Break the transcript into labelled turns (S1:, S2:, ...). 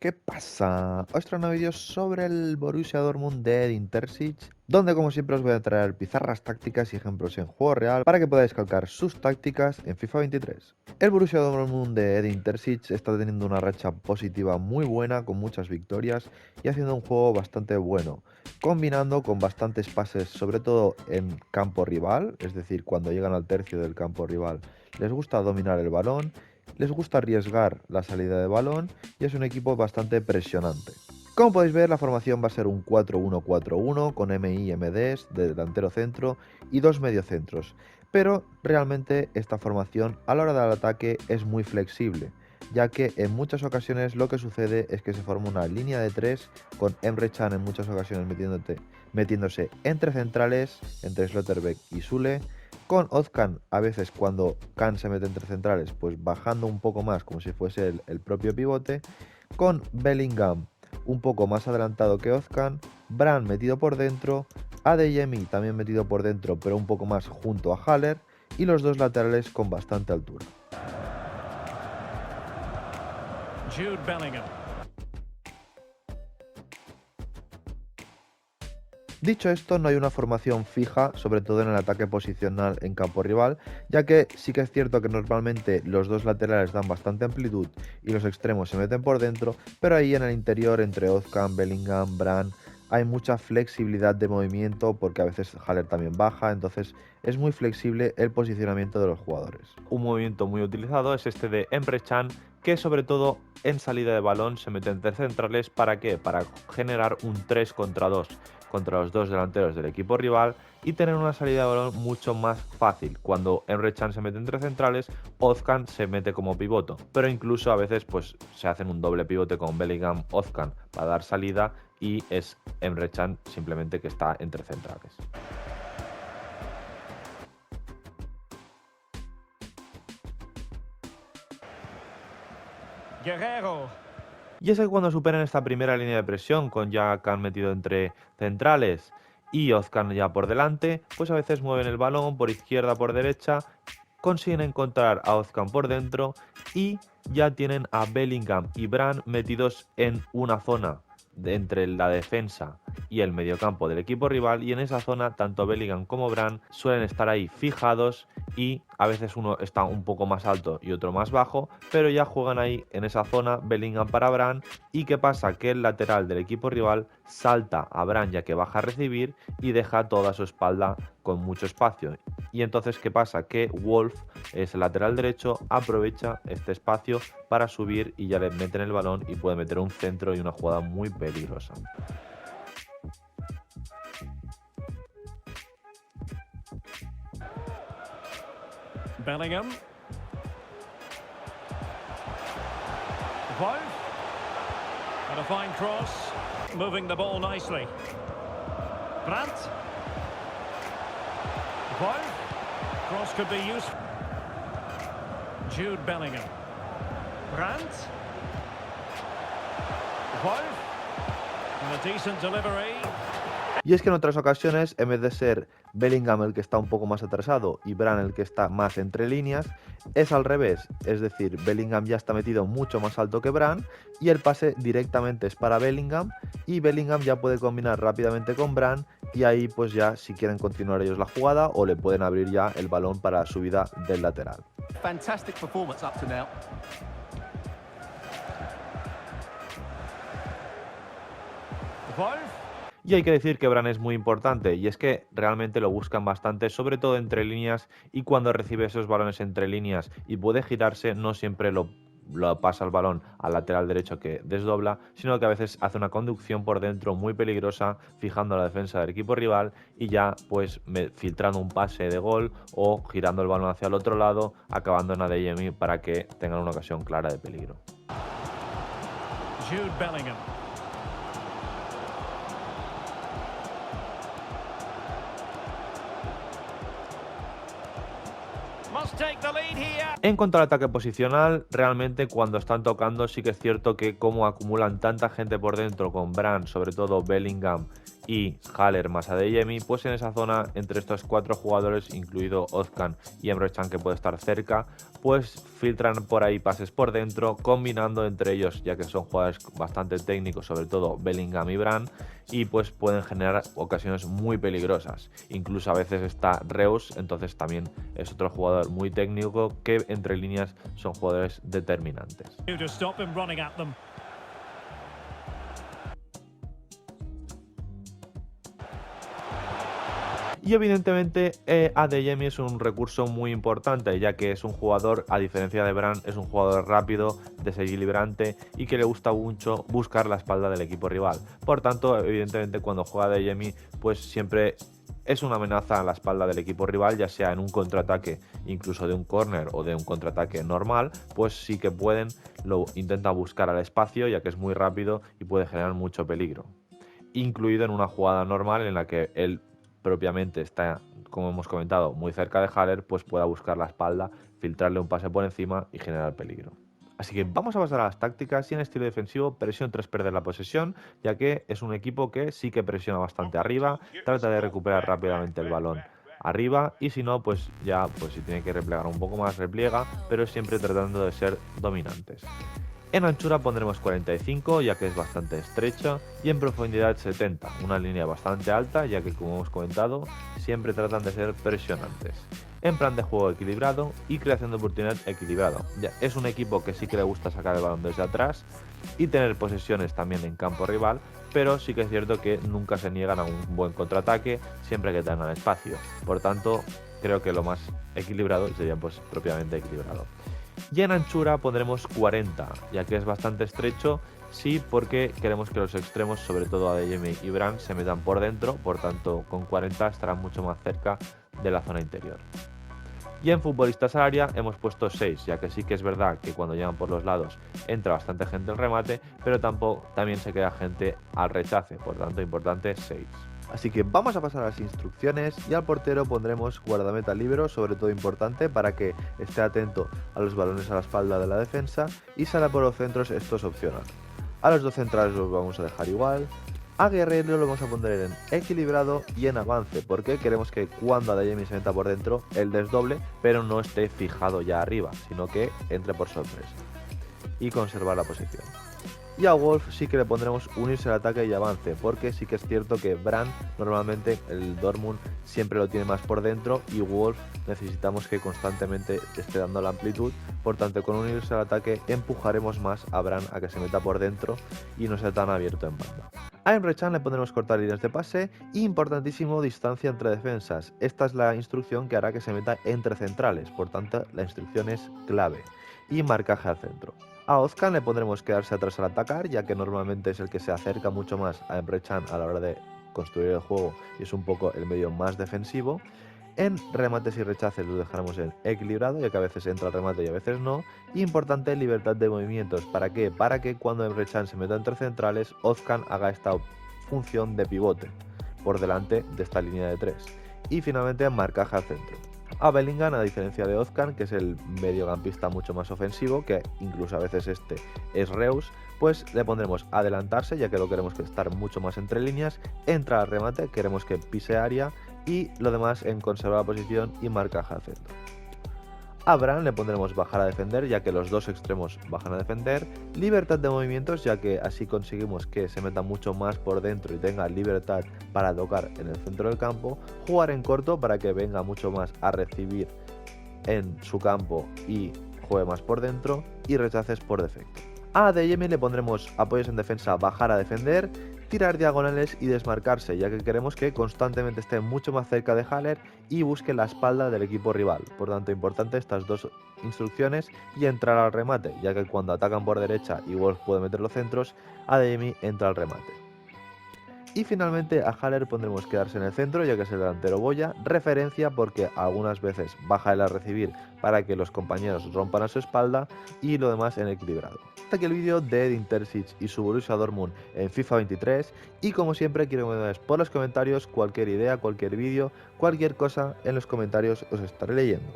S1: ¿Qué pasa? Os traigo un vídeo sobre el Borussia Dortmund de Edin Terzic, donde como siempre os voy a traer pizarras tácticas y ejemplos en juego real para que podáis calcar sus tácticas en FIFA 23. El Borussia Dortmund de Edin Terzic está teniendo una racha positiva muy buena con muchas victorias y haciendo un juego bastante bueno, combinando con bastantes pases, sobre todo en campo rival, es decir, cuando llegan al tercio del campo rival les gusta dominar el balón, les gusta arriesgar la salida de balón y es un equipo bastante presionante. Como podéis ver, la formación va a ser un 4-1-4-1 con MI y MDs de delantero centro y dos mediocentros, pero realmente esta formación a la hora del ataque es muy flexible, ya que en muchas ocasiones lo que sucede es que se forma una línea de 3 con Emre Can en muchas ocasiones metiéndose entre centrales, entre Slotterbeck y Sule, con Ozcan a veces cuando Can se mete entre centrales, pues bajando un poco más como si fuese el propio pivote, con Bellingham un poco más adelantado que Ozcan, Bran metido por dentro, Adeyemi también metido por dentro pero un poco más junto a Haller y los dos laterales con bastante altura. Jude Bellingham. Dicho esto, no hay una formación fija, sobre todo en el ataque posicional en campo rival, ya que sí que es cierto que normalmente los dos laterales dan bastante amplitud y los extremos se meten por dentro, pero ahí en el interior, entre Ozcan, Bellingham, Bran, hay mucha flexibilidad de movimiento porque a veces Haller también baja, entonces es muy flexible el posicionamiento de los jugadores.
S2: Un movimiento muy utilizado es este de Emre Can, que sobre todo en salida de balón se mete entre centrales. ¿Para qué? Para generar un 3 contra 2 contra los dos delanteros del equipo rival y tener una salida de balón mucho más fácil. Cuando Emre Can se mete entre centrales, Ozcan se mete como pivoto, pero incluso a veces pues se hacen un doble pivote con Bellingham Ozcan para dar salida y es Emre Can simplemente que está entre centrales.
S1: Guerrero. Y es que cuando superan esta primera línea de presión con ya Can metido entre centrales y Ozcan ya por delante, pues a veces mueven el balón por izquierda, por derecha, consiguen encontrar a Ozcan por dentro y ya tienen a Bellingham y Bran metidos en una zona entre la defensa y el mediocampo del equipo rival, y en esa zona tanto Bellingham como Bran suelen estar ahí fijados y a veces uno está un poco más alto y otro más bajo, pero ya juegan ahí en esa zona Bellingham para Bran. ¿Y qué pasa? Que el lateral del equipo rival salta a Bran ya que baja a recibir y deja toda su espalda con mucho espacio. Y entonces, ¿qué pasa? Que Wolf, es el lateral derecho, aprovecha este espacio para subir y ya le meten el balón y puede meter un centro y una jugada muy peligrosa. Bellingham. Wolf. And a fine cross. Moving the ball nicely. Brandt. Wolf. Cross could be useful. Jude Bellingham. Brandt. Wolf. And a decent delivery. Y es que en otras ocasiones, en vez de ser Bellingham el que está un poco más atrasado y Bran el que está más entre líneas, es al revés. Es decir, Bellingham ya está metido mucho más alto que Bran y el pase directamente es para Bellingham y Bellingham ya puede combinar rápidamente con Bran y ahí pues ya si quieren continuar ellos la jugada o le pueden abrir ya el balón para subida del lateral. Fantastic performance up to now. Y hay que decir que Bran es muy importante, y es que realmente lo buscan bastante, sobre todo entre líneas, y cuando recibe esos balones entre líneas y puede girarse, no siempre lo pasa el balón al lateral derecho que desdobla, sino que a veces hace una conducción por dentro muy peligrosa, fijando a la defensa del equipo rival y ya pues filtrando un pase de gol o girando el balón hacia el otro lado, acabando en Adeyemi para que tengan una ocasión clara de peligro. Jude Bellingham. En cuanto al ataque posicional, realmente cuando están tocando sí que es cierto que como acumulan tanta gente por dentro con Bran, sobre todo Bellingham
S2: y Haller más Adeyemi, pues en esa zona entre estos 4 jugadores, incluido Ozcan y Emre Can, que puede estar cerca, pues filtran por ahí pases por dentro, combinando entre ellos, ya que son jugadores bastante técnicos, sobre todo Bellingham y Brand, y pues pueden generar ocasiones muy peligrosas. Incluso a veces está Reus, entonces también es otro jugador muy técnico que entre líneas son jugadores determinantes. Y evidentemente Adeyemi es un recurso muy importante, ya que es un jugador, a diferencia de Brand, es un jugador rápido, desequilibrante y que le gusta mucho buscar la espalda del equipo rival. Por tanto, evidentemente cuando juega Adeyemi, pues siempre es una amenaza a la espalda del equipo rival, ya sea en un contraataque incluso de un córner o de un contraataque normal, pues sí que lo intenta buscar al espacio, ya que es muy rápido y puede generar mucho peligro. Incluido en una jugada normal en la que él propiamente está, como hemos comentado, muy cerca de Haller, pues pueda buscar la espalda, filtrarle un pase por encima y generar peligro. Así que vamos a pasar a las tácticas y en estilo defensivo presión tras perder la posesión, ya que es un equipo que sí que presiona bastante arriba, trata de recuperar rápidamente el balón arriba y si no, pues ya pues si tiene que replegar un poco más, repliega, pero siempre tratando de ser dominantes. En anchura pondremos 45, ya que es bastante estrecha, y en profundidad 70, una línea bastante alta, ya que como hemos comentado, siempre tratan de ser presionantes. En plan de juego equilibrado y creación de oportunidad equilibrado. Ya es un equipo que sí que le gusta sacar el balón desde atrás y tener posesiones también en campo rival, pero sí que es cierto que nunca se niegan a un buen contraataque siempre que tengan espacio. Por tanto, creo que lo más equilibrado sería pues propiamente equilibrado. Y en anchura pondremos 40, ya que es bastante estrecho, sí, porque queremos que los extremos, sobre todo Adeyemi y Brand, se metan por dentro, por tanto con 40 estarán mucho más cerca de la zona interior. Y en futbolistas al área hemos puesto 6, ya que sí que es verdad que cuando llegan por los lados entra bastante gente al remate, pero también se queda gente al rechace, por tanto importante 6.
S1: Así que vamos a pasar a las instrucciones y al portero pondremos guardameta libero, sobre todo importante para que esté atento a los balones a la espalda de la defensa y sala por los centros, esto es opcional. A los dos centrales los vamos a dejar igual. A Guerrero lo vamos a poner en equilibrado y en avance, porque queremos que cuando Adeyemi se meta por dentro, él desdoble, pero no esté fijado ya arriba, sino que entre por sorpresa. Y conservar la posición. Y a Wolf sí que le pondremos unirse al ataque y avance, porque sí que es cierto que Brand normalmente el Dortmund siempre lo tiene más por dentro y Wolf necesitamos que constantemente esté dando la amplitud, por tanto con unirse al ataque empujaremos más a Brand a que se meta por dentro y no sea tan abierto en banda. A Emre Can le pondremos cortar líneas de pase y importantísimo distancia entre defensas. Esta es la instrucción que hará que se meta entre centrales, por tanto la instrucción es clave. Y marcaje al centro. A Ozcan le pondremos quedarse atrás al atacar, ya que normalmente es el que se acerca mucho más a Emre Can a la hora de construir el juego y es un poco el medio más defensivo. En remates y rechaces lo dejaremos en equilibrado, ya que a veces entra el remate y a veces no. Y importante, libertad de movimientos. ¿Para qué? Para que cuando Emre Can se meta entre centrales, Ozcan haga esta función de pivote por delante de esta línea de 3. Y finalmente, marcaje al centro. A Bellingham, a diferencia de Ozcan, que es el mediocampista mucho más ofensivo, que incluso a veces este es Reus, pues le pondremos adelantarse, ya que lo queremos que estar mucho más entre líneas, entra al remate, queremos que pise área y lo demás en conservar la posición y marcaje al centro. A Brand le pondremos bajar a defender, ya que los dos extremos bajan a defender, libertad de movimientos, ya que así conseguimos que se meta mucho más por dentro y tenga libertad para tocar en el centro del campo, jugar en corto para que venga mucho más a recibir en su campo y juegue más por dentro, y rechaces por defecto. A Adeyemi le pondremos apoyos en defensa, bajar a defender, tirar diagonales y desmarcarse, ya que queremos que constantemente esté mucho más cerca de Haller y busque la espalda del equipo rival. Por tanto, importante estas dos instrucciones y entrar al remate, ya que cuando atacan por derecha y Wolf puede meter los centros, Adeyemi entra al remate. Y finalmente a Haller pondremos quedarse en el centro, ya que es el delantero boya, referencia porque algunas veces baja él a recibir para que los compañeros rompan a su espalda y lo demás en equilibrado. Hasta aquí el vídeo de Edin Terzic y su Borussia Dortmund en FIFA 23 y como siempre quiero que me deis por los comentarios cualquier idea, cualquier vídeo, cualquier cosa en los comentarios os estaré leyendo.